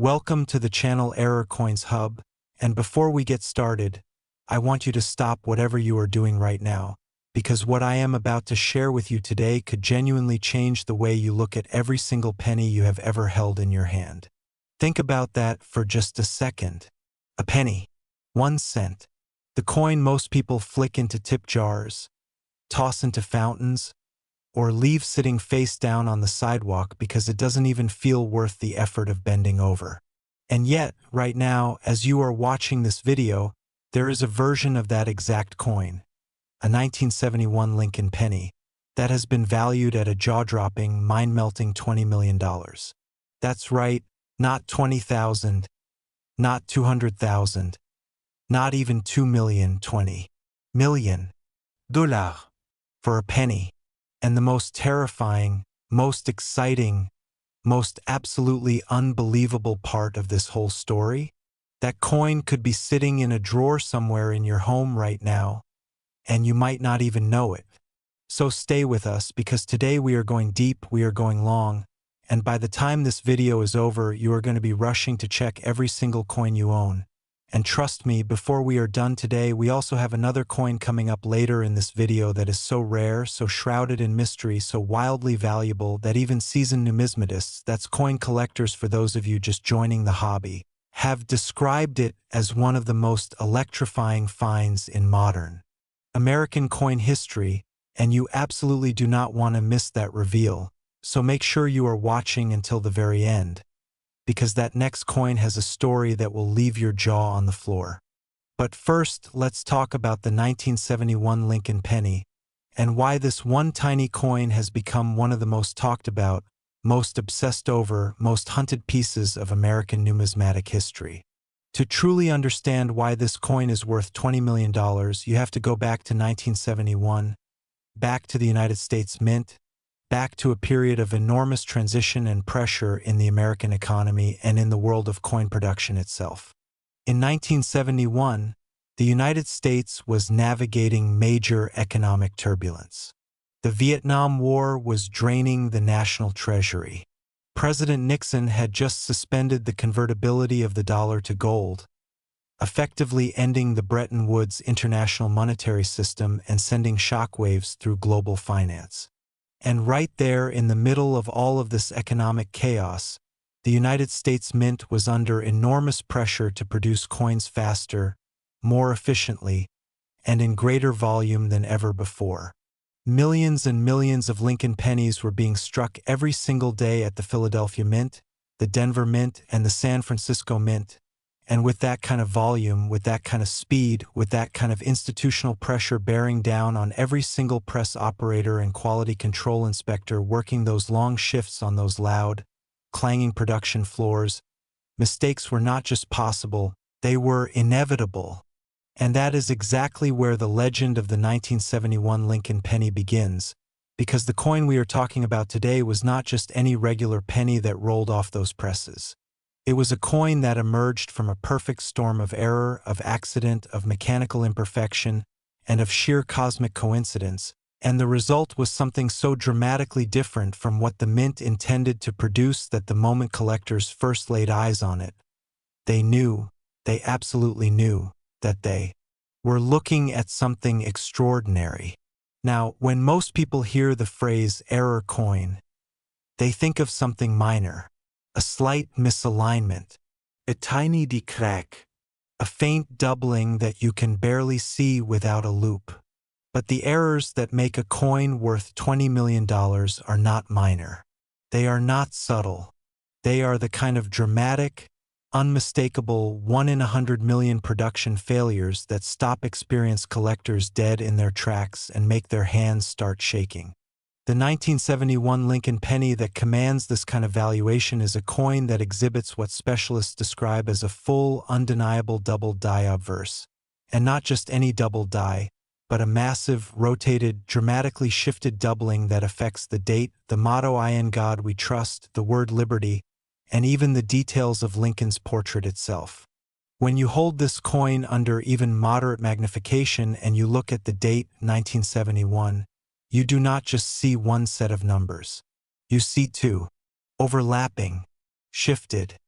Welcome to the channel Error Coins Hub, and before we get started, I want you to stop whatever you are doing right now, because what I am about to share with you today could genuinely change the way you look at every single penny you have ever held in your hand. Think about that for just a second. A penny. 1 cent. The coin most people flick into tip jars, toss into fountains, or leave sitting face down on the sidewalk because it doesn't even feel worth the effort of bending over. And yet, right now, as you are watching this video, there is a version of that exact coin, a 1971 Lincoln penny, that has been valued at a jaw-dropping, mind-melting $20 million. That's right, not 20,000, not 200,000, not even 2 million, 20 million dollars for a penny. And the most terrifying, most exciting, most absolutely unbelievable part of this whole story? That coin could be sitting in a drawer somewhere in your home right now, and you might not even know it. So stay with us, because today we are going deep, we are going long, and by the time this video is over, you are going to be rushing to check every single coin you own. And trust me, before we are done today, we also have another coin coming up later in this video that is so rare, so shrouded in mystery, so wildly valuable that even seasoned numismatists, that's coin collectors for those of you just joining the hobby, have described it as one of the most electrifying finds in modern American coin history, and you absolutely do not want to miss that reveal, so make sure you are watching until the very end, because that next coin has a story that will leave your jaw on the floor. But first, let's talk about the 1971 Lincoln penny, and why this one tiny coin has become one of the most talked about, most obsessed over, most hunted pieces of American numismatic history. To truly understand why this coin is worth $20 million, you have to go back to 1971, back to the United States Mint, back to a period of enormous transition and pressure in the American economy and in the world of coin production itself. In 1971, the United States was navigating major economic turbulence. The Vietnam War was draining the national treasury. President Nixon had just suspended the convertibility of the dollar to gold, effectively ending the Bretton Woods international monetary system and sending shockwaves through global finance. And right there in the middle of all of this economic chaos, the United States Mint was under enormous pressure to produce coins faster, more efficiently, and in greater volume than ever before. Millions and millions of Lincoln pennies were being struck every single day at the Philadelphia Mint, the Denver Mint, and the San Francisco Mint. And with that kind of volume, with that kind of speed, with that kind of institutional pressure bearing down on every single press operator and quality control inspector working those long shifts on those loud, clanging production floors, mistakes were not just possible, they were inevitable. And that is exactly where the legend of the 1971 Lincoln penny begins, because the coin we are talking about today was not just any regular penny that rolled off those presses. It was a coin that emerged from a perfect storm of error, of accident, of mechanical imperfection, and of sheer cosmic coincidence, and the result was something so dramatically different from what the Mint intended to produce that the moment collectors first laid eyes on it, they absolutely knew, that they were looking at something extraordinary. Now, when most people hear the phrase error coin, they think of something minor. A slight misalignment, a tiny decrack, a faint doubling that you can barely see without a loop. But the errors that make a coin worth $20 million are not minor. They are not subtle. They are the kind of dramatic, unmistakable 1 in 100 million production failures that stop experienced collectors dead in their tracks and make their hands start shaking. The 1971 Lincoln penny that commands this kind of valuation is a coin that exhibits what specialists describe as a full, undeniable double die obverse. And not just any double die, but a massive, rotated, dramatically shifted doubling that affects the date, the motto "I in God we trust," the word liberty, and even the details of Lincoln's portrait itself. When you hold this coin under even moderate magnification and you look at the date, 1971, you do not just see one set of numbers. You see two, overlapping, shifted,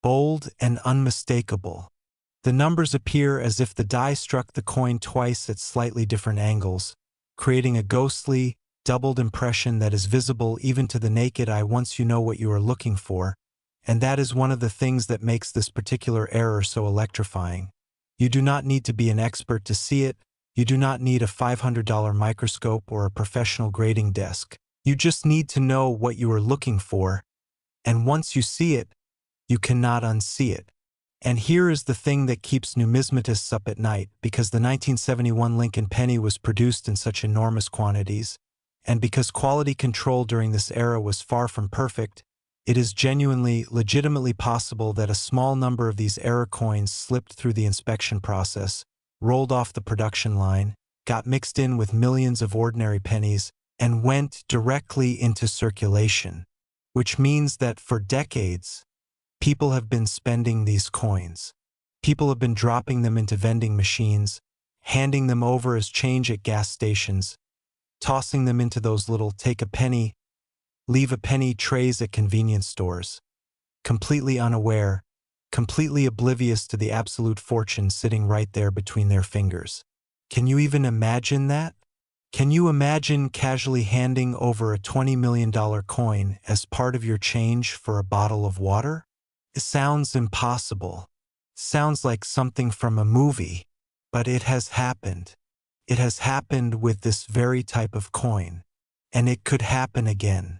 bold and unmistakable. The numbers appear as if the die struck the coin twice at slightly different angles, creating a ghostly, doubled impression that is visible even to the naked eye once you know what you are looking for, and that is one of the things that makes this particular error so electrifying. You do not need to be an expert to see it. You do not need a $500 microscope or a professional grading desk. You just need to know what you are looking for, and once you see it, you cannot unsee it. And here is the thing that keeps numismatists up at night, because the 1971 Lincoln penny was produced in such enormous quantities, and because quality control during this era was far from perfect, it is genuinely, legitimately possible that a small number of these error coins slipped through the inspection process, rolled off the production line, got mixed in with millions of ordinary pennies, and went directly into circulation, which means that for decades, people have been spending these coins. People have been dropping them into vending machines, handing them over as change at gas stations, tossing them into those little take a penny, leave a penny trays at convenience stores, completely unaware, completely oblivious to the absolute fortune sitting right there between their fingers. Can you even imagine that? Can you imagine casually handing over a $20 million coin as part of your change for a bottle of water? It sounds impossible. Sounds like something from a movie, but it has happened. It has happened with this very type of coin, and it could happen again.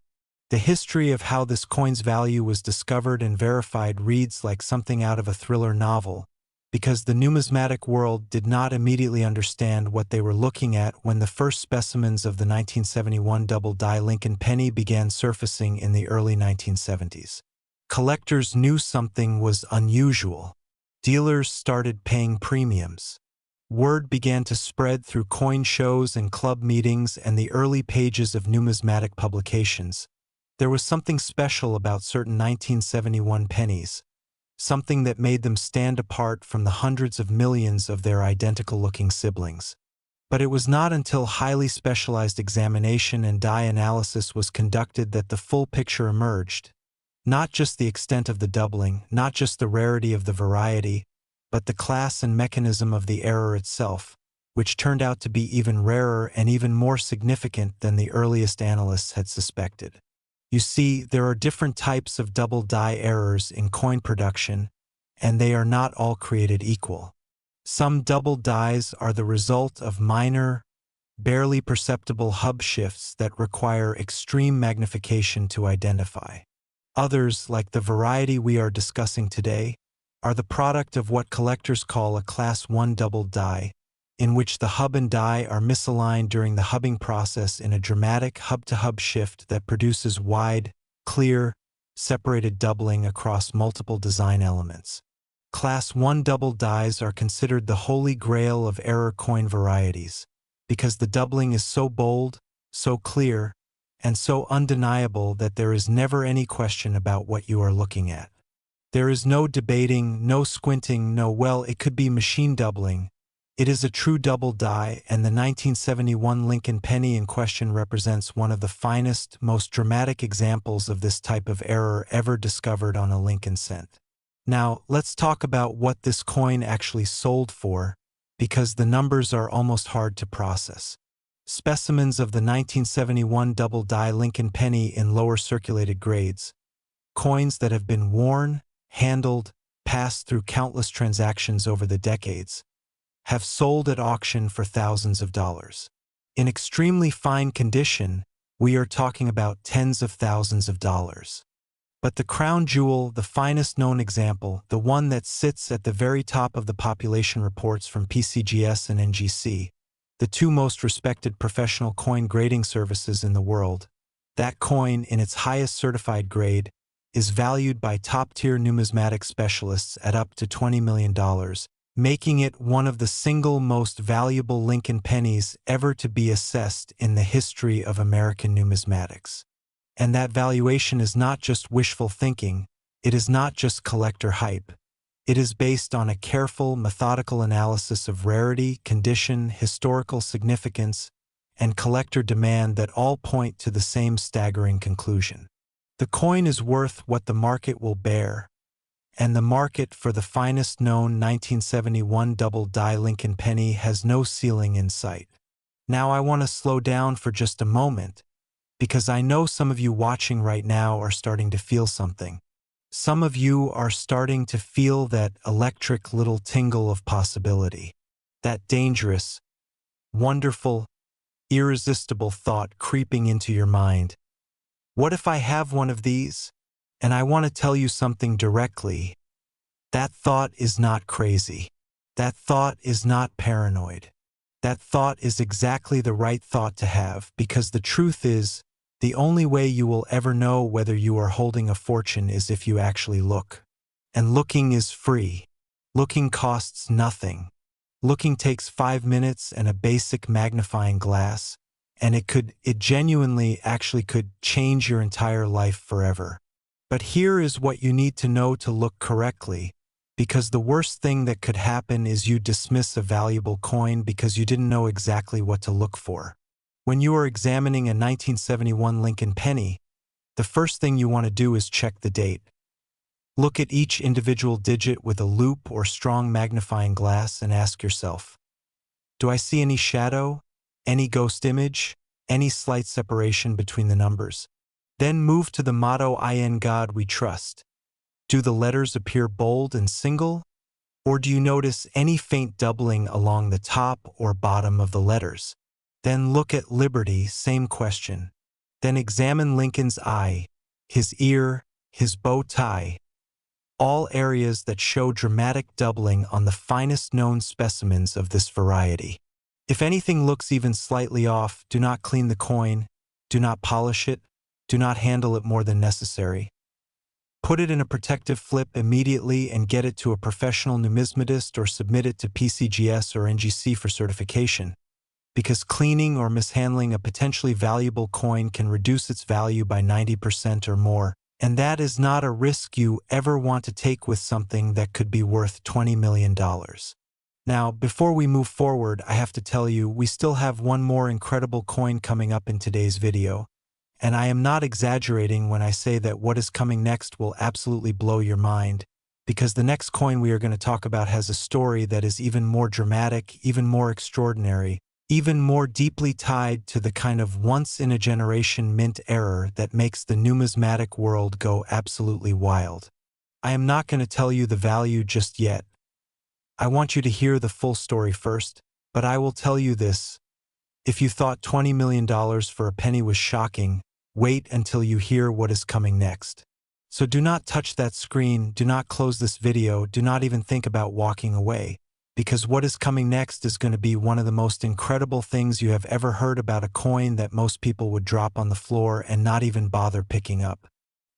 The history of how this coin's value was discovered and verified reads like something out of a thriller novel, because the numismatic world did not immediately understand what they were looking at when the first specimens of the 1971 double-die Lincoln penny began surfacing in the early 1970s. Collectors knew something was unusual. Dealers started paying premiums. Word began to spread through coin shows and club meetings and the early pages of numismatic publications. There was something special about certain 1971 pennies, something that made them stand apart from the hundreds of millions of their identical-looking siblings. But it was not until highly specialized examination and die analysis was conducted that the full picture emerged. Not just the extent of the doubling, not just the rarity of the variety, but the class and mechanism of the error itself, which turned out to be even rarer and even more significant than the earliest analysts had suspected. You see, there are different types of double-die errors in coin production, and they are not all created equal. Some double dies are the result of minor, barely perceptible hub shifts that require extreme magnification to identify. Others, like the variety we are discussing today, are the product of what collectors call a Class 1 double die, in which the hub and die are misaligned during the hubbing process in a dramatic hub-to-hub shift that produces wide, clear, separated doubling across multiple design elements. Class 1 double dies are considered the holy grail of error coin varieties, because the doubling is so bold, so clear, and so undeniable that there is never any question about what you are looking at. There is no debating, no squinting, no well, it could be machine doubling. It is a true double die, and the 1971 Lincoln penny in question represents one of the finest, most dramatic examples of this type of error ever discovered on a Lincoln cent. Now, let's talk about what this coin actually sold for, because the numbers are almost hard to process. Specimens of the 1971 double-die Lincoln penny in lower circulated grades, coins that have been worn, handled, passed through countless transactions over the decades, have sold at auction for thousands of dollars. In extremely fine condition, we are talking about tens of thousands of dollars. But the crown jewel, the finest known example, the one that sits at the very top of the population reports from PCGS and NGC, the two most respected professional coin grading services in the world, that coin in its highest certified grade is valued by top-tier numismatic specialists at up to $20 million, making it one of the single most valuable Lincoln pennies ever to be assessed in the history of American numismatics. And that valuation is not just wishful thinking, it is not just collector hype. It is based on a careful, methodical analysis of rarity, condition, historical significance, and collector demand that all point to the same staggering conclusion. The coin is worth what the market will bear, and the market for the finest known 1971 double-die Lincoln penny has no ceiling in sight. Now I want to slow down for just a moment, because I know some of you watching right now are starting to feel something. Some of you are starting to feel that electric little tingle of possibility, that dangerous, wonderful, irresistible thought creeping into your mind. What if I have one of these? And I want to tell you something directly. That thought is not crazy. That thought is not paranoid. That thought is exactly the right thought to have, because the truth is, the only way you will ever know whether you are holding a fortune is if you actually look. And looking is free. Looking costs nothing. Looking takes 5 minutes and a basic magnifying glass, and it genuinely actually could change your entire life forever. But here is what you need to know to look correctly, because the worst thing that could happen is you dismiss a valuable coin because you didn't know exactly what to look for. When you are examining a 1971 Lincoln penny, the first thing you want to do is check the date. Look at each individual digit with a loupe or strong magnifying glass and ask yourself, do I see any shadow, any ghost image, any slight separation between the numbers? Then move to the motto, "In God we trust." Do the letters appear bold and single, or do you notice any faint doubling along the top or bottom of the letters? Then look at Liberty, same question. Then examine Lincoln's eye, his ear, his bow tie, all areas that show dramatic doubling on the finest known specimens of this variety. If anything looks even slightly off, do not clean the coin, do not polish it, do not handle it more than necessary. Put it in a protective flip immediately and get it to a professional numismatist or submit it to PCGS or NGC for certification, because cleaning or mishandling a potentially valuable coin can reduce its value by 90% or more, and that is not a risk you ever want to take with something that could be worth $20 million. Now, before we move forward, I have to tell you, we still have one more incredible coin coming up in today's video. And I am not exaggerating when I say that what is coming next will absolutely blow your mind, because the next coin we are going to talk about has a story that is even more dramatic, even more extraordinary, even more deeply tied to the kind of once-in-a-generation mint error that makes the numismatic world go absolutely wild. I am not going to tell you the value just yet. I want you to hear the full story first, but I will tell you this. If you thought $20 million for a penny was shocking, wait until you hear what is coming next. So do not touch that screen, do not close this video, do not even think about walking away, because what is coming next is going to be one of the most incredible things you have ever heard about a coin that most people would drop on the floor and not even bother picking up.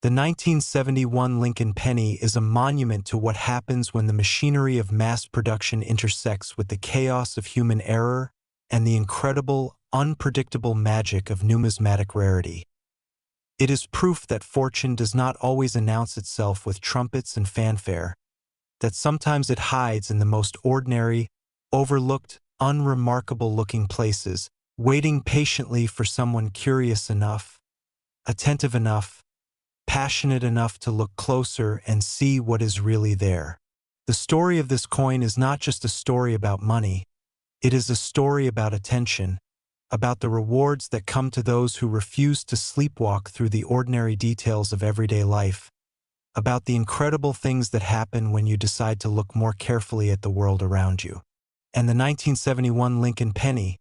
The 1971 Lincoln penny is a monument to what happens when the machinery of mass production intersects with the chaos of human error and the incredible, unpredictable magic of numismatic rarity. It is proof that fortune does not always announce itself with trumpets and fanfare, that sometimes it hides in the most ordinary, overlooked, unremarkable-looking places, waiting patiently for someone curious enough, attentive enough, passionate enough to look closer and see what is really there. The story of this coin is not just a story about money. It is a story about attention, about the rewards that come to those who refuse to sleepwalk through the ordinary details of everyday life, about the incredible things that happen when you decide to look more carefully at the world around you. And the 1971 Lincoln penny,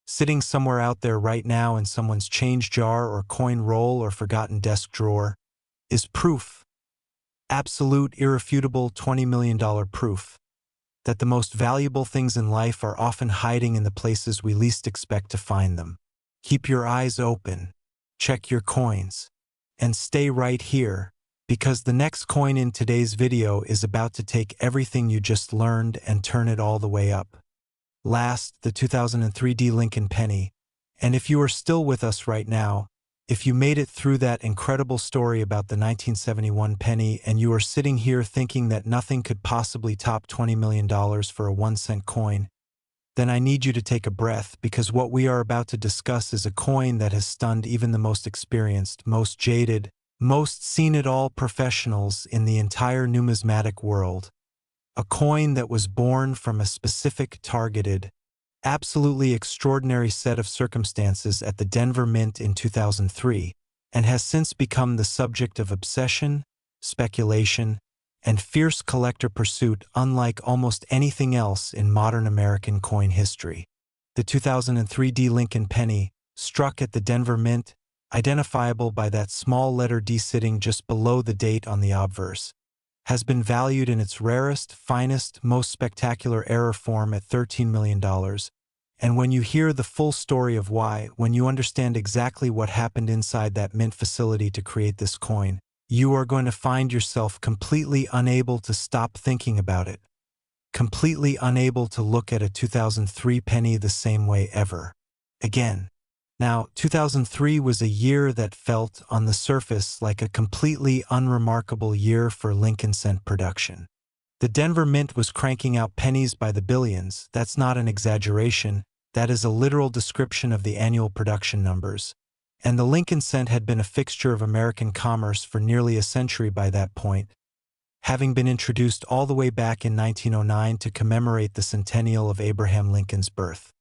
sitting somewhere out there right now in someone's change jar or coin roll or forgotten desk drawer, is proof, absolute, irrefutable $20 million proof, that the most valuable things in life are often hiding in the places we least expect to find them. Keep your eyes open, check your coins, and stay right here, because the next coin in today's video is about to take everything you just learned and turn it all the way up. Last, the 2003 Lincoln penny, and if you are still with us right now, if you made it through that incredible story about the 1971 penny and you are sitting here thinking that nothing could possibly top $20 million for a 1-cent coin, then I need you to take a breath, because what we are about to discuss is a coin that has stunned even the most experienced, most jaded, most seen-it-all professionals in the entire numismatic world, a coin that was born from a specific targeted, absolutely extraordinary set of circumstances at the Denver Mint in 2003, and has since become the subject of obsession, speculation, and fierce collector pursuit unlike almost anything else in modern American coin history. The 2003 D Lincoln penny, struck at the Denver Mint, identifiable by that small letter D sitting just below the date on the obverse, has been valued in its rarest, finest, most spectacular error form at $13 million. And when you hear the full story of why, when you understand exactly what happened inside that mint facility to create this coin, you are going to find yourself completely unable to stop thinking about it, completely unable to look at a 2003 penny the same way ever again. Now, 2003 was a year that felt, on the surface, like a completely unremarkable year for Lincoln cent production. The Denver Mint was cranking out pennies by the billions. That's not an exaggeration. That is a literal description of the annual production numbers. And the Lincoln cent had been a fixture of American commerce for nearly a century by that point, having been introduced all the way back in 1909 to commemorate the centennial of Abraham Lincoln's birth.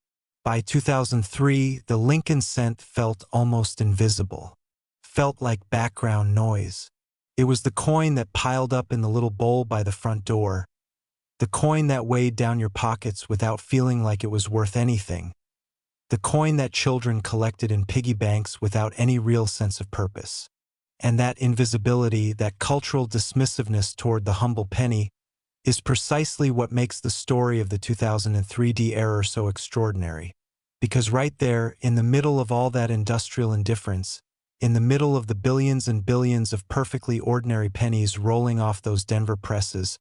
By 2003, the Lincoln cent felt almost invisible, felt like background noise. It was the coin that piled up in the little bowl by the front door, the coin that weighed down your pockets without feeling like it was worth anything, the coin that children collected in piggy banks without any real sense of purpose. And that invisibility, that cultural dismissiveness toward the humble penny, is precisely what makes the story of the 2003 D error so extraordinary. Because right there, in the middle of all that industrial indifference, in the middle of the billions and billions of perfectly ordinary pennies rolling off those Denver presses,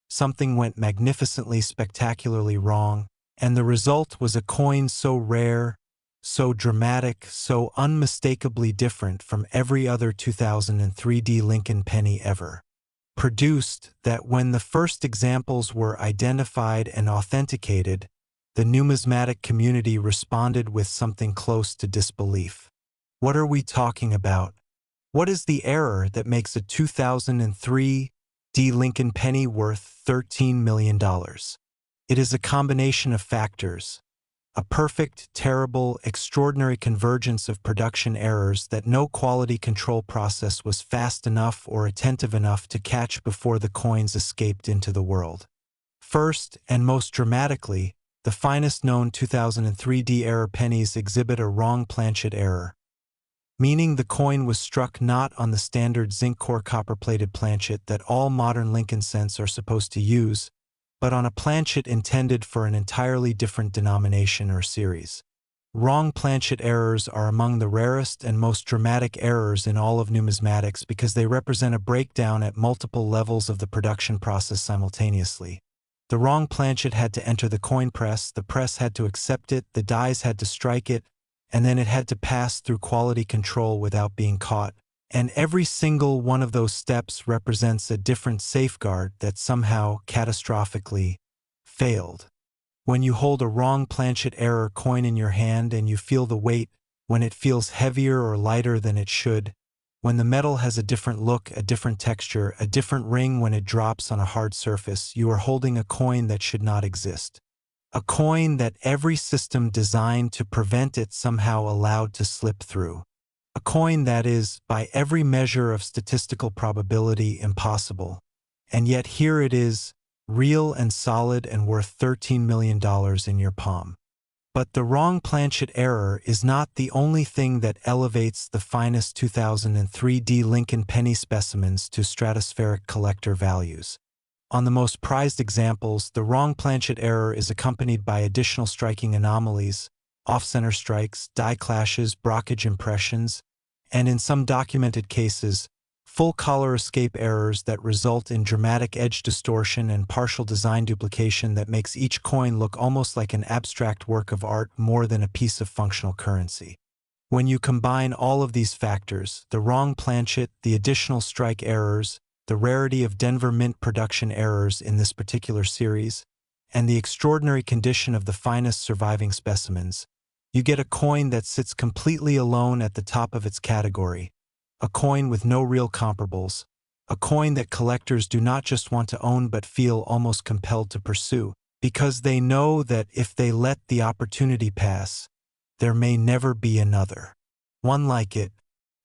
something went magnificently, spectacularly wrong, and the result was a coin so rare, so dramatic, so unmistakably different from every other 2003 D Lincoln penny ever produced that when the first examples were identified and authenticated, the numismatic community responded with something close to disbelief. What are we talking about? What is the error that makes a 2003 D Lincoln penny worth $13 million? It is a combination of factors, a perfect, terrible, extraordinary convergence of production errors that no quality control process was fast enough or attentive enough to catch before the coins escaped into the world. First, and most dramatically, the finest known 2003 D error pennies exhibit a wrong planchet error, meaning the coin was struck not on the standard zinc core copper-plated planchet that all modern Lincoln cents are supposed to use, but on a planchet intended for an entirely different denomination or series. Wrong planchet errors are among the rarest and most dramatic errors in all of numismatics because they represent a breakdown at multiple levels of the production process simultaneously. The wrong planchet had to enter the coin press, the press had to accept it, the dies had to strike it, and then it had to pass through quality control without being caught. And every single one of those steps represents a different safeguard that somehow, catastrophically, failed. When you hold a wrong planchet error coin in your hand and you feel the weight, when it feels heavier or lighter than it should, when the metal has a different look, a different texture, a different ring when it drops on a hard surface, you are holding a coin that should not exist. A coin that every system designed to prevent it somehow allowed to slip through. A coin that is, by every measure of statistical probability, impossible. And yet here it is, real and solid and worth $13 million in your palm. But the wrong planchet error is not the only thing that elevates the finest 2003 D Lincoln penny specimens to stratospheric collector values. On the most prized examples, the wrong planchet error is accompanied by additional striking anomalies, off-center strikes, die clashes, brockage impressions, and in some documented cases, full collar escape errors that result in dramatic edge distortion and partial design duplication that makes each coin look almost like an abstract work of art more than a piece of functional currency. When you combine all of these factors, the wrong planchet, the additional strike errors, the rarity of Denver Mint production errors in this particular series, and the extraordinary condition of the finest surviving specimens, you get a coin that sits completely alone at the top of its category, a coin with no real comparables, a coin that collectors do not just want to own but feel almost compelled to pursue, because they know that if they let the opportunity pass, there may never be another one like it.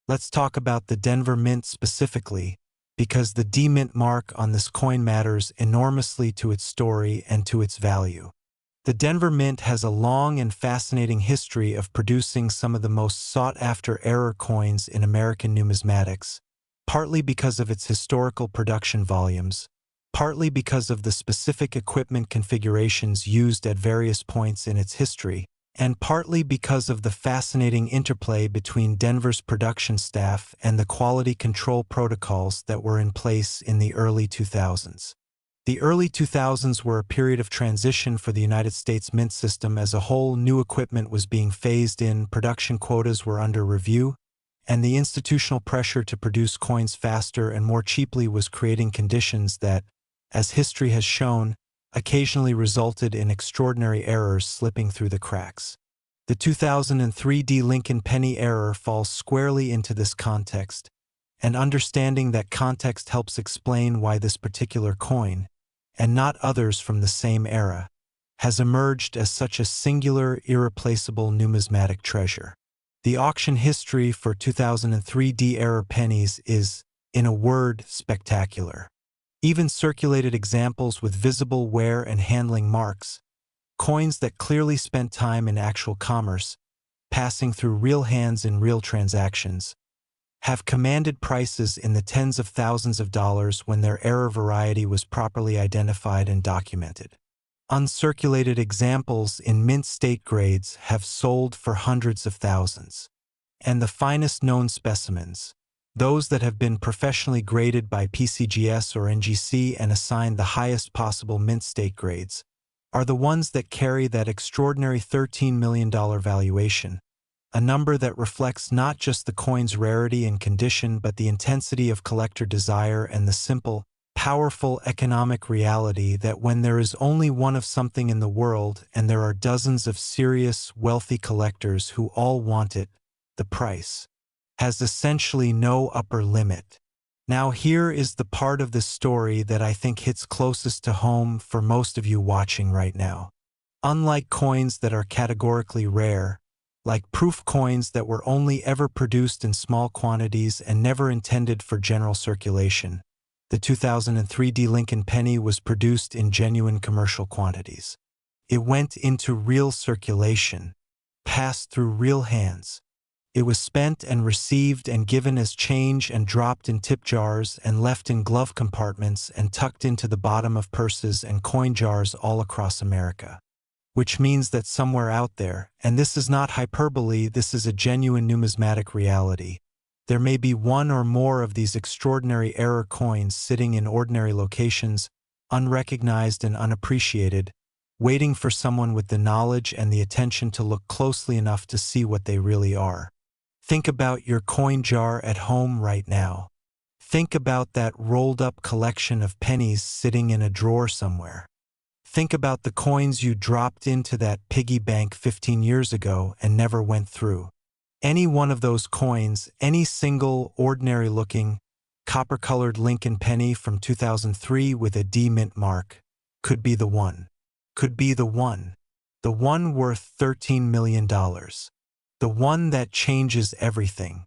Let's talk about the Denver Mint specifically, because the D-Mint mark on this coin matters enormously to its story and to its value. The Denver Mint has a long and fascinating history of producing some of the most sought-after error coins in American numismatics, partly because of its historical production volumes, partly because of the specific equipment configurations used at various points in its history, and partly because of the fascinating interplay between Denver's production staff and the quality control protocols that were in place in the early 2000s. The early 2000s were a period of transition for the United States mint system as a whole. New equipment was being phased in, production quotas were under review, and the institutional pressure to produce coins faster and more cheaply was creating conditions that, as history has shown, occasionally resulted in extraordinary errors slipping through the cracks. The 2003 D. Lincoln penny error falls squarely into this context, and understanding that context helps explain why this particular coin, and not others from the same era, has emerged as such a singular, irreplaceable numismatic treasure. The auction history for 2003 D error pennies is, in a word, spectacular. Even circulated examples with visible wear and handling marks, coins that clearly spent time in actual commerce, passing through real hands in real transactions, have commanded prices in the tens of thousands of dollars when their error variety was properly identified and documented. Uncirculated examples in mint state grades have sold for hundreds of thousands. And the finest known specimens, those that have been professionally graded by PCGS or NGC and assigned the highest possible mint state grades, are the ones that carry that extraordinary $13 million valuation, a number that reflects not just the coin's rarity and condition but the intensity of collector desire and the simple, powerful economic reality that when there is only one of something in the world and there are dozens of serious, wealthy collectors who all want it, the price has essentially no upper limit. Now here is the part of the story that I think hits closest to home for most of you watching right now. Unlike coins that are categorically rare, like proof coins that were only ever produced in small quantities and never intended for general circulation, the 2003 D. Lincoln penny was produced in genuine commercial quantities. It went into real circulation, passed through real hands. It was spent and received and given as change and dropped in tip jars and left in glove compartments and tucked into the bottom of purses and coin jars all across America. Which means that somewhere out there, and this is not hyperbole, this is a genuine numismatic reality, there may be one or more of these extraordinary error coins sitting in ordinary locations, unrecognized and unappreciated, waiting for someone with the knowledge and the attention to look closely enough to see what they really are. Think about your coin jar at home right now. Think about that rolled-up collection of pennies sitting in a drawer somewhere. Think about the coins you dropped into that piggy bank 15 years ago and never went through. Any one of those coins, any single ordinary-looking, copper-colored Lincoln penny from 2003 with a D mint mark, could be the one. Could be the one. The one worth $13 million. The one that changes everything.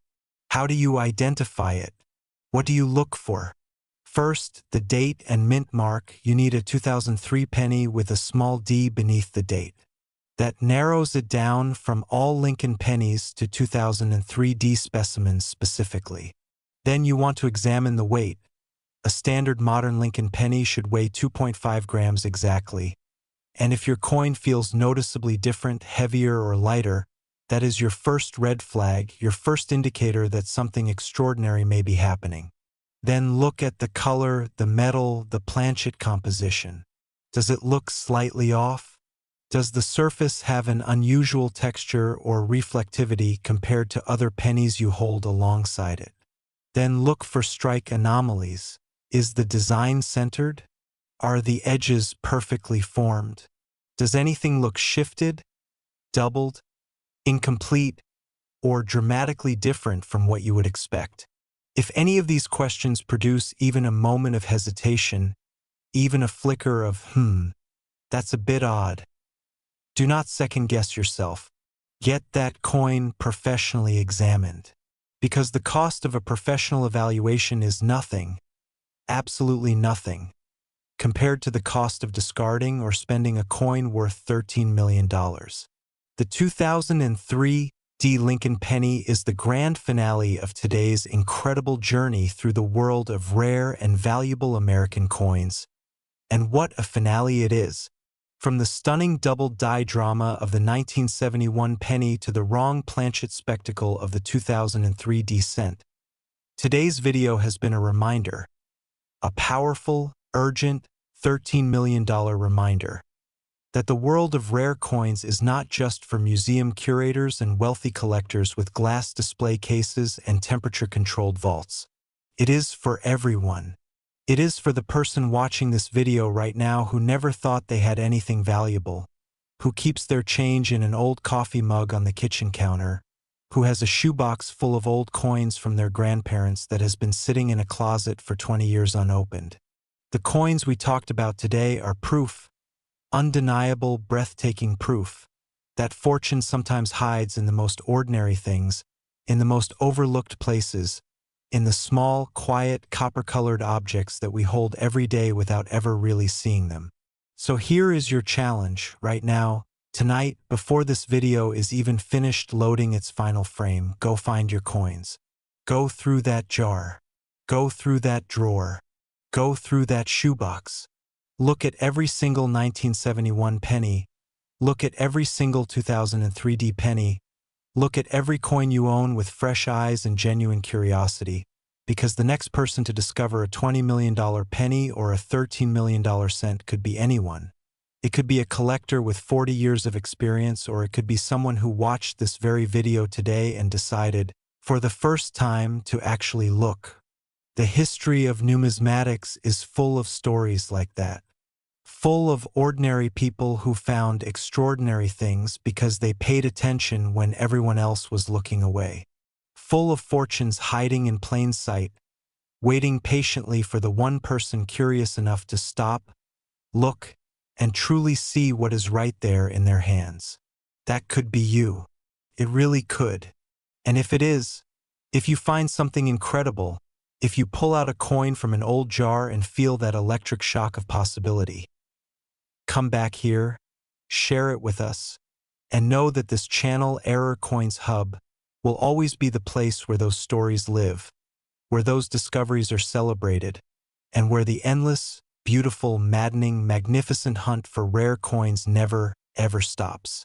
How do you identify it? What do you look for? First, the date and mint mark. You need a 2003 penny with a small d beneath the date. That narrows it down from all Lincoln pennies to 2003 D specimens specifically. Then you want to examine the weight. A standard modern Lincoln penny should weigh 2.5 grams exactly. And if your coin feels noticeably different, heavier or lighter, that is your first red flag, your first indicator that something extraordinary may be happening. Then look at the color, the metal, the planchet composition. Does it look slightly off? Does the surface have an unusual texture or reflectivity compared to other pennies you hold alongside it? Then look for strike anomalies. Is the design centered? Are the edges perfectly formed? Does anything look shifted, doubled, incomplete, or dramatically different from what you would expect? If any of these questions produce even a moment of hesitation, even a flicker of, that's a bit odd, do not second-guess yourself. Get that coin professionally examined. Because the cost of a professional evaluation is nothing, absolutely nothing, compared to the cost of discarding or spending a coin worth $13 million. The 2003 D. Lincoln penny is the grand finale of today's incredible journey through the world of rare and valuable American coins. And what a finale it is! From the stunning double-die drama of the 1971 penny to the wrong planchet spectacle of the 2003 D cent, today's video has been a reminder, a powerful, urgent, $13 million reminder, that the world of rare coins is not just for museum curators and wealthy collectors with glass display cases and temperature-controlled vaults. It is for everyone. It is for the person watching this video right now who never thought they had anything valuable, who keeps their change in an old coffee mug on the kitchen counter, who has a shoebox full of old coins from their grandparents that has been sitting in a closet for 20 years unopened. The coins we talked about today are proof, undeniable, breathtaking proof, that fortune sometimes hides in the most ordinary things, in the most overlooked places, in the small, quiet, copper-colored objects that we hold every day without ever really seeing them. So here is your challenge, right now, tonight, before this video is even finished loading its final frame. Go find your coins. Go through that jar. Go through that drawer. Go through that shoebox. Look at every single 1971 penny. Look at every single 2003 D penny. Look at every coin you own with fresh eyes and genuine curiosity, because the next person to discover a $20 million penny or a $13 million cent could be anyone. It could be a collector with 40 years of experience, or it could be someone who watched this very video today and decided, for the first time, to actually look. The history of numismatics is full of stories like that. Full of ordinary people who found extraordinary things because they paid attention when everyone else was looking away. Full of fortunes hiding in plain sight, waiting patiently for the one person curious enough to stop, look, and truly see what is right there in their hands. That could be you. It really could. And if it is, if you find something incredible, if you pull out a coin from an old jar and feel that electric shock of possibility, come back here, share it with us, and know that this channel, Error Coins Hub, will always be the place where those stories live, where those discoveries are celebrated, and where the endless, beautiful, maddening, magnificent hunt for rare coins never, ever stops.